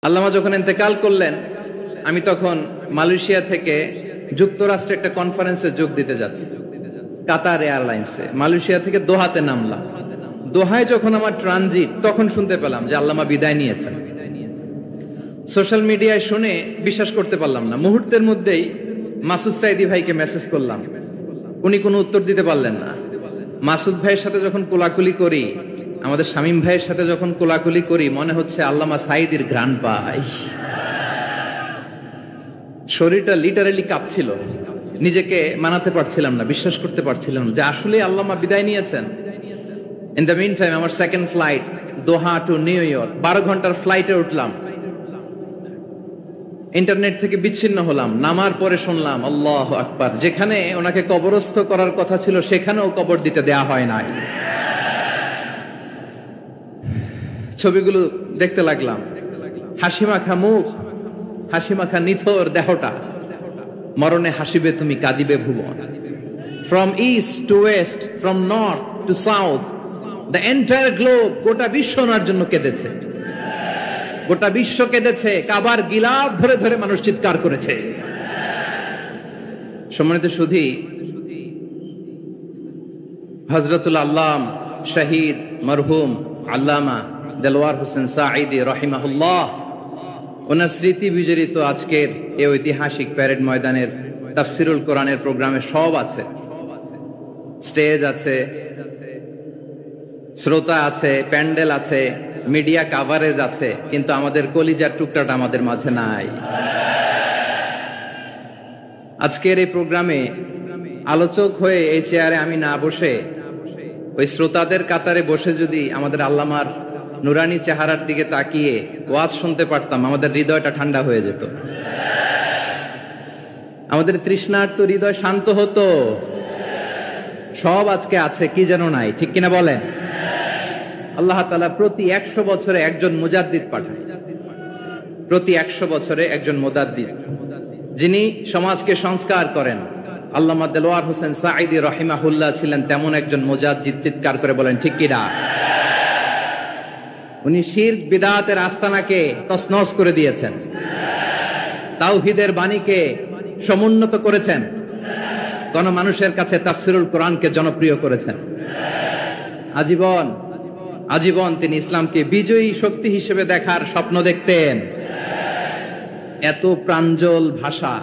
আল্লামা যখন ইন্তেকাল করলেন, আমি তখন মালয়েশিয়া থেকে যুক্তরাষ্ট্রে একটা কনফারেন্সে যোগ দিতে যাচ্ছি, কাতার এয়ারলাইন্সে। মালয়েশিয়া থেকে দোহাতে নামলাম। দোহায় যখন আমার ট্রানজিট, তখন শুনতে পেলাম যে আল্লামা বিদায় নিয়েছেন। সোশ্যাল মিডিয়ায় শুনে বিশ্বাস করতে পারলাম না। মুহূর্তের মধ্যেই মাসুদ সাইদি ভাইকে মেসেজ করলাম, উনি কোনো উত্তর দিতে পারলেন না। মাসুদ ভাইয়ের সাথে যখন কোলাকুলি করি, আমাদের শামীম ভাইয়ের সাথে যখন কোলাকুলি করি, মনে হচ্ছে আল্লামা সাইদির ঘ্রাণ পাই। শরীরটা লিটারালি কাঁপছিল, নিজেকে মানাতে পারছিলাম না, বিশ্বাস করতে পারছিলাম যে আসলে আল্লামা বিদায় নিয়েছেন। ইন দ্য মিন টাইম আমার সেকেন্ড ফ্লাইট, দোহা টু নিউ ইয়র্ক, 12 ঘন্টার ফ্লাইটে উঠলাম। ইন্টারনেট থেকে বিচ্ছিন্ন হলাম। নামার পরে শুনলাম আল্লাহু আকবার, যেখানে ওনাকে কবরস্থ করার কথা ছিল সেখানেও কবর দিতে দেয়া হয় নাই। ছবিগুলো দেখতে লাগলাম, হাসি মাখা মুখ, হাসি মাখা নিথর দেহটা, মরণে হাসিবে তুমি কাঁদিবে ভুবন। From east to west, from north to south, the entire globe, গোটা বিশ্ব ওনার জন্য কেঁদেছে, গোটা বিশ্ব কেঁদেছে। কাবার গিলাফ ধরে ধরে মানুষ চিৎকার করেছে। সম্মানিত সুধী, হযরতুল আল্লাম শহীদ মরহুম আল্লামা দেলওয়ার হোসেন সাঈদী রাহিমাহুল্লাহ, ওনার স্মৃতি বিজড়িত আজকের এই ঐতিহাসিক প্যারেড ময়দানের তাফসিরুল কোরআনের প্রোগ্রামে সব আছে। স্টেজ আছে, শ্রোতা আছে, প্যান্ডেল আছে, মিডিয়া কাভারেজ আছে, কিন্তু আমাদের কলিজার টুকটাটা আমাদের মাঝে নাই। আজকের এই প্রোগ্রামে আলোচক হয়ে এই চেয়ারে আমি না বসে, ওই শ্রোতাদের কাতারে বসে যদি আমাদের আল্লামার নুরানি চেহারার দিকে তাকিয়ে ওয়াজ শুনতে পারতাম, আমাদের হৃদয়টা ঠান্ডা হয়ে যেত, আমাদের তৃষ্ণার্ত হৃদয় শান্ত হতো। সব আজকে আছে, কি যেন নাই, ঠিক কিনা বলেন? আল্লাহ তাআলা প্রতি 100 বছরে একজন মুজাদ্দিদ পাঠান, প্রতি 100 বছরে একজন মুজাদ্দিদ, যিনি সমাজকে সংস্কার করেন। আল্লামা দেলওয়ার হোসেন সাঈদী রাহিমাহুল্লাহ ছিলেন তেমন একজন মুজাদ্দিদ। চিৎকার করে বলেন ঠিক কিনা? উনি শিরক বিদআতের আস্তানাকে তছনছ করে দিয়েছেন, তাওহীদের বাণীকে সমুন্নত করেছেন, গণমানুষের কাছে তাফসিরুল কোরআনকে জনপ্রিয় করেছেন। আজীবন আজীবন তিনি ইসলামকে বিজয়ী শক্তি হিসেবে দেখার স্বপ্ন দেখতেন। এত প্রাঞ্জল ভাষা,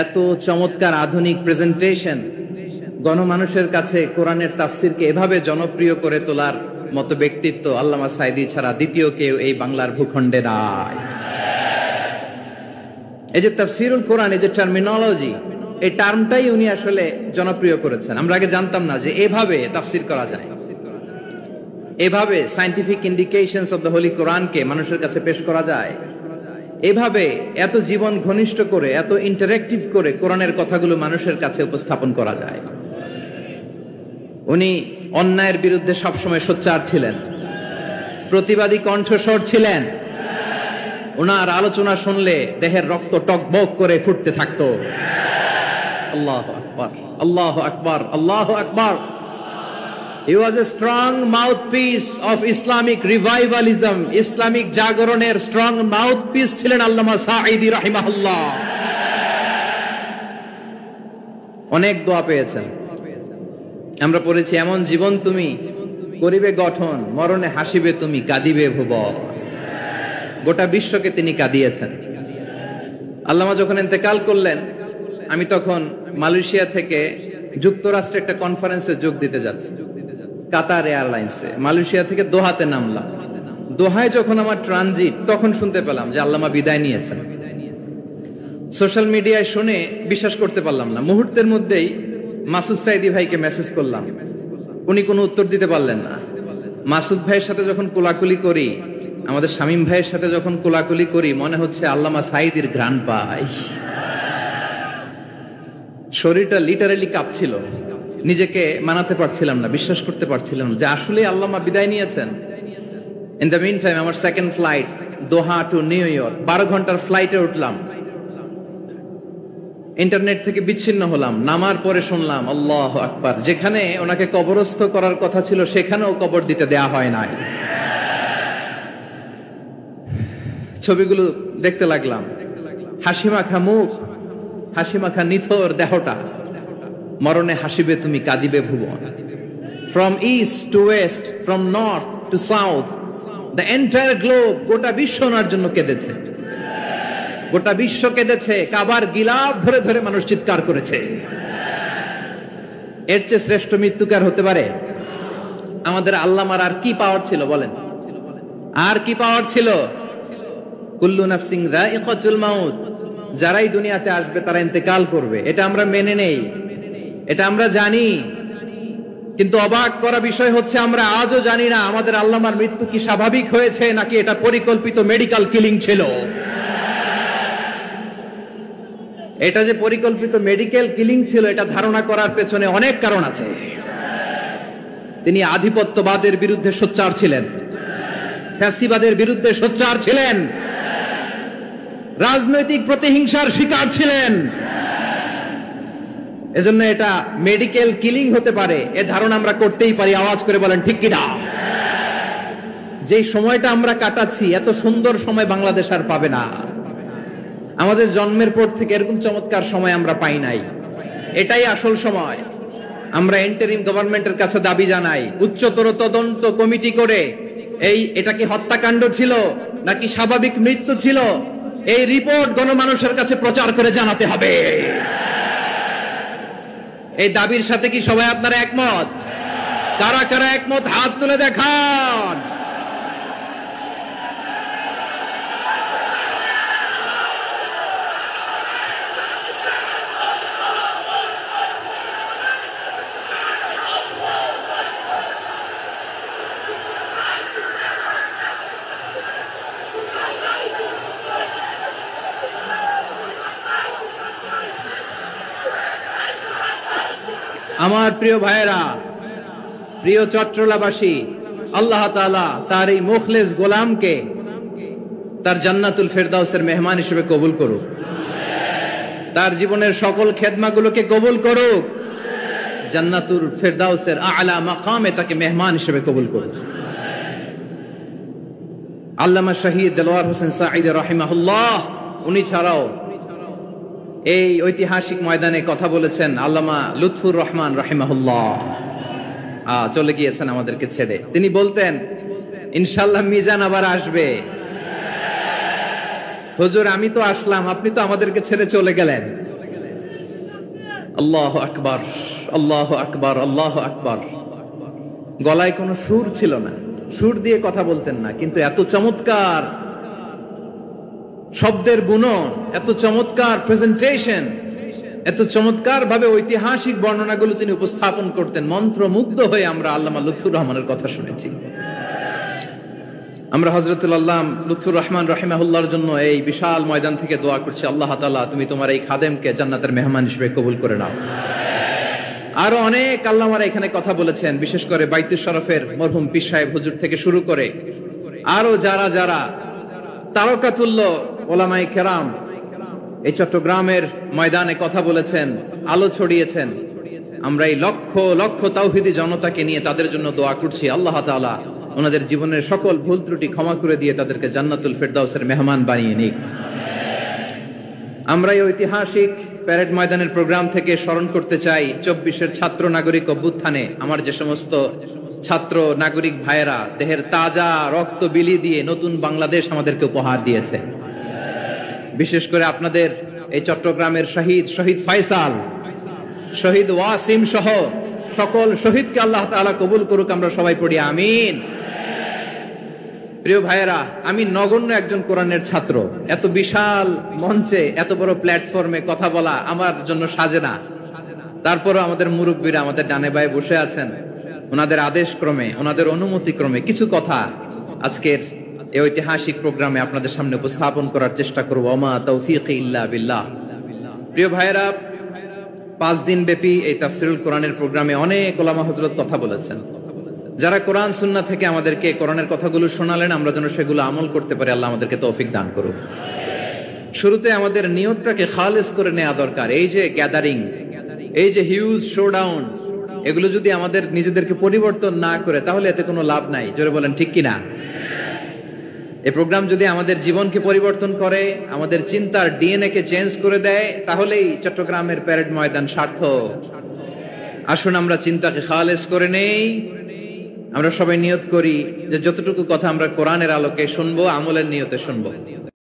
এত চমৎকার আধুনিক প্রেজেন্টেশন, গণমানুষের কাছে কোরআনের তাফসিরকে এভাবে জনপ্রিয় করে তোলার মতো ব্যক্তিত্ব আল্লামা সাইদি ছাড়া দ্বিতীয় কেউ এই বাংলার ভূখণ্ডে নাই। এই যে তাফসিরুল কোরআন, এই যে টার্মিনোলজি, এই টার্মটাই উনি আসলে জনপ্রিয় করেছেন। আমরা আগে জানতাম না যে এভাবে তাফসির করা যায়, এভাবে scientific indications of the Holi কোরআনকে মানুষের কাছে পেশ করা যায়, এভাবে এত জীবন ঘনিষ্ঠ করে, এত ইন্টারেক্টিভ করে কোরআনের কথাগুলো মানুষের কাছে উপস্থাপন করা যায়। উনি অন্যায়ের বিরুদ্ধে সবসময় সোচ্চার ছিলেন, প্রতিবাদী কণ্ঠস্বর ছিলেন। ওনার আলোচনা শুনলে দেহের রক্ত টকবক করে ফুটতে থাকতো। আল্লাহু আকবার, আল্লাহু আকবার, আল্লাহু আকবার। He was a strong mouthpiece of Islamic revivalism. Islamic জাগরণের স্ট্রং মাউথপিস ছিলেন আল্লামা সাঈদী রাহিমাহুল্লাহ। অনেক দোয়া পেয়েছেন, আমরা পড়েছি, এমন জীবন তুমি করিবে গঠন, মরণে হাসিবে তুমি কাঁদিবে ভুবন। গোটা বিশ্বকে তিনি কাঁদিয়েছেন। আল্লামা যখন ইন্তেকাল করলেন, আমি তখন মালয়েশিয়া থেকে যুক্তরাষ্ট্রে একটা কনফারেন্সে যোগ দিতে যাচ্ছি, কাতার এয়ারলাইন্সে। মালয়েশিয়া থেকে দোহাতে নামলাম। দোহায় যখন আমার ট্রানজিট, তখন শুনতে পেলাম যে আল্লামা বিদায় নিয়েছেন। সোশ্যাল মিডিয়ায় শুনে বিশ্বাস করতে পারলাম না। মুহূর্তের মধ্যেই মাসুদ সাইদি ভাইকে মেসেজ করলাম, উনি কোনো উত্তর দিতে পারলেন না। মাসুদ ভাইয়ের সাথে যখন কোলাকুলি করি, আমাদের শামীম ভাইয়ের সাথে যখন কোলাকুলি করি, মনে হচ্ছে আল্লামা সাইদির ঘ্রাণ পাই। শরীরটা লিটারালি কাঁপছিল, নিজেকে মানাতে পারছিলাম না, বিশ্বাস করতে পারছিলাম যে আসলে আল্লামা বিদায় নিয়েছেন। ইন দ্য মিন টাইম আমার সেকেন্ড ফ্লাইট, দোহা টু নিউ ইয়র্ক, 12 ঘন্টার ফ্লাইটে উঠলাম। ইন্টারনেট থেকে বিচ্ছিন্ন হলাম। নামার পরে শুনলাম আল্লাহু আকবার, যেখানে ওনাকে কবরস্থ করার কথা ছিল সেখানেও কবর দিতে দেয়া হয় নাই। ছবিগুলো দেখতে লাগলাম। হাসি মাখা মুখ, হাসি মাখা নিথর দেহটা, মরণে হাসিবে তুমি কাঁদিবে ভুবন। From east to west, from north to south, the entire globe, গোটা বিশ্ব ওনার জন্য কেঁদেছে, গোটা বিশ্ব কেঁদেছে। কাবার গিলাফ ধরে ধরে মানুষ চিৎকার করেছে। এর চেয়ে শ্রেষ্ঠ মৃত্যুকার হতে পারে? আমাদের আল্লামার আর কি পাওয়ার ছিল বলেন? আর কি পাওয়ার ছিল? কুল্লু নাফসিন যায়িকাতুল মাউত, যারাই দুনিয়াতে আসবে তারা ইন্তেকাল করবে, এটা আমরা মেনে নেই, এটা আমরা জানি। কিন্তু অবাক করা বিষয় হচ্ছে আমরা আজও জানি না আমাদের আল্লামার মৃত্যু কি স্বাভাবিক হয়েছে নাকি এটা পরিকল্পিত মেডিকেল কিলিং ছিল। এটা যে পরিকল্পিত মেডিকেল কিলিং ছিল এটা ধারণা করার পেছনে অনেক কারণ আছে। তিনি আধিপত্যবাদের বিরুদ্ধে সোচ্চার ছিলেন, ফ্যাসিবাদের বিরুদ্ধে সোচ্চার ছিলেন, রাজনৈতিক প্রতিহিংসার শিকার ছিলেন। এজন্য এটা মেডিকেল কিলিং হতে পারে এ ধারণা আমরা করতেই পারি। আওয়াজ করে বলেন ঠিক কিনা? যে সময়টা আমরা কাটাচ্ছি এত সুন্দর সময় বাংলাদেশ আর পাবে না। আমাদের জন্মের পর থেকে এরকম চমৎকার সময় আমরা পাই নাই। এটাই আসল সময়। আমরা ইন্টারিম গভর্নমেন্টের কাছে দাবি জানাই, উচ্চতর তদন্ত কমিটি করে এটা কি হত্যাকাণ্ড ছিল নাকি স্বাভাবিক মৃত্যু ছিল, এই রিপোর্ট গণমানুষের কাছে প্রচার করে জানাতে হবে। এই দাবির সাথে কি সবাই আপনারা একমত? কারা কারা একমত হাত তুলে দেখান। আমার প্রিয় ভাইয়েরা, প্রিয় চট্টলাবাসী, আল্লাহ তাআলা তার এই মুখলেস গোলামকে তার জান্নাতুল ফেরদাউসের মেহমান হিসেবে কবুল করুক, তার জীবনের সকল খেদমাগুলোকে কবুল করুক, জান্নাতুল ফেরদাউসের আলা মাকামে তাকে মেহমান হিসেবে কবুল করুক। আল্লামা শহীদ দেলোয়ার হোসেন সাঈদী রাহিমাহুল্লাহ, উনি ছাড়াও এই ঐতিহাসিক ময়দানে কথা বলেছেন আল্লামা লুৎফুর রহমান রাহিমাহুল্লাহ। চলে গিয়েছেন আমাদেরকে ছেড়ে। তিনি বলতেন, ইনশাআল্লাহ মিজান আবার আসবে। হুজুর আমি তো আসলাম, আপনি তো আমাদেরকে ছেড়ে চলে গেলেন। আল্লাহু আকবার, আল্লাহু আকবার, আল্লাহু আকবার। গলায় কোনো সুর ছিল না, সুর দিয়ে কথা বলতেন না, কিন্তু এত চমৎকার শব্দের বুনন, এত চমৎকার প্রেজেন্টেশন, এত চমৎকার ভাবে ঐতিহাসিক বর্ণনাগুলো তিনি উপস্থাপন করতেন। মন্ত্রমুগ্ধ হয়ে আমরা আল্লামা লুৎফুর রহমানের কথা শুনেছি। আমরা হযরতুল আল্লাম লুৎফুর রহমান রাহিমাহুল্লাহর জন্য এই বিশাল ময়দান থেকে দোয়া করছি, আল্লাহ তাআলা তুমি তোমার এই খাদেমকে জান্নাতের মেহমান হিসেবে কবুল করে নাও। আরো অনেক আল্লামারা এখানে কথা বলেছেন, বিশেষ করে বাইতুশ শরফের মরহুম পীর সাহেব হুজুর থেকে শুরু করে আরো যারা যারা তারকাতুল্য ওলামায়ে কেরাম এই চট্টগ্রামের ময়দানে কথা বলেছেন, আলো ছড়িয়েছেন। আমরা এই লক্ষ লক্ষ তাওহীদি জনতাকে নিয়ে তাদের জন্য দোয়া করছি, আল্লাহ তাআলা ওনাদের জীবনের সকল ভুল ত্রুটি ক্ষমা করে দিয়ে তাদেরকে জান্নাতুল ফেরদাউসের মেহমান বানিয়ে নিক। আমরা এই ঐতিহাসিক প্যারেড ময়দানের প্রোগ্রাম থেকে স্মরণ করতে চাই 24-এর ছাত্র নাগরিক অভ্যুত্থানে আমার যে সমস্ত ছাত্র নাগরিক ভাইয়েরা দেহের তাজা রক্ত বিলি দিয়ে নতুন বাংলাদেশ আমাদেরকে উপহার দিয়েছে। বিশেষ করে আপনাদের এই চট্টগ্রামের শহীদ ফাইসাল, শহীদ ওয়াসিম সহ সকল শহীদকে আল্লাহ তাআলা কবুল করুক। আমরা সবাই পড়ি আমিন। প্রিয় ভাইয়েরা, আমি নগণ্য একজন কোরআনের ছাত্র, এত বিশাল মঞ্চে এত বড় প্ল্যাটফর্মে কথা বলা আমার জন্য সাজে না। তারপরও আমাদের মুরব্বীরা আমাদের ডানে বায়ে বসে আছেন, ওনাদের আদেশ ক্রমে, ওনাদের অনুমতি ক্রমে কিছু কথা আজকের এই ঐতিহাসিক প্রোগ্রামে আপনাদের সামনে উপস্থাপন করার চেষ্টা করব। ওমা তাওফীকি ইল্লা বিল্লাহ। প্রিয় ভাইয়েরা, 5 দিন ব্যাপী এই তাফসীরুল কোরআনের প্রোগ্রামে অনেক ওলামা হযরত কথা বলেছেন। যারা কোরআন সুন্নাহ থেকে আমাদেরকে কোরআনের কথাগুলো শোনালেন, আমরা যেন সেগুলো আমল করতে পারি, আল্লাহ আমাদেরকে তৌফিক দান করুক। শুরুতে আমাদের নিয়তটাকে খালেস করে নেওয়া দরকার। এই যে গ্যাদারিং, এই যে হিউজ শোডাউন, এগুলো যদি আমাদের নিজেদেরকে পরিবর্তন না করে তাহলে এতে কোনো লাভ নাই। জোরে বলেন ঠিক কিনা? এই প্রোগ্রাম যদি আমাদের জীবনকে পরিবর্তন করে, আমাদের চিন্তার ডিএনএ কে চেঞ্জ করে দেয়, তাহলেই চট্টগ্রামের প্যারেড ময়দান সার্থক। আসুন আমরা চিন্তাকে খালেস করে নেই। আমরা সবাই নিয়ত করি যে যতটুকু কথা আমরা কোরআনের আলোকে শুনবো, আমলের নিয়তে শুনবো।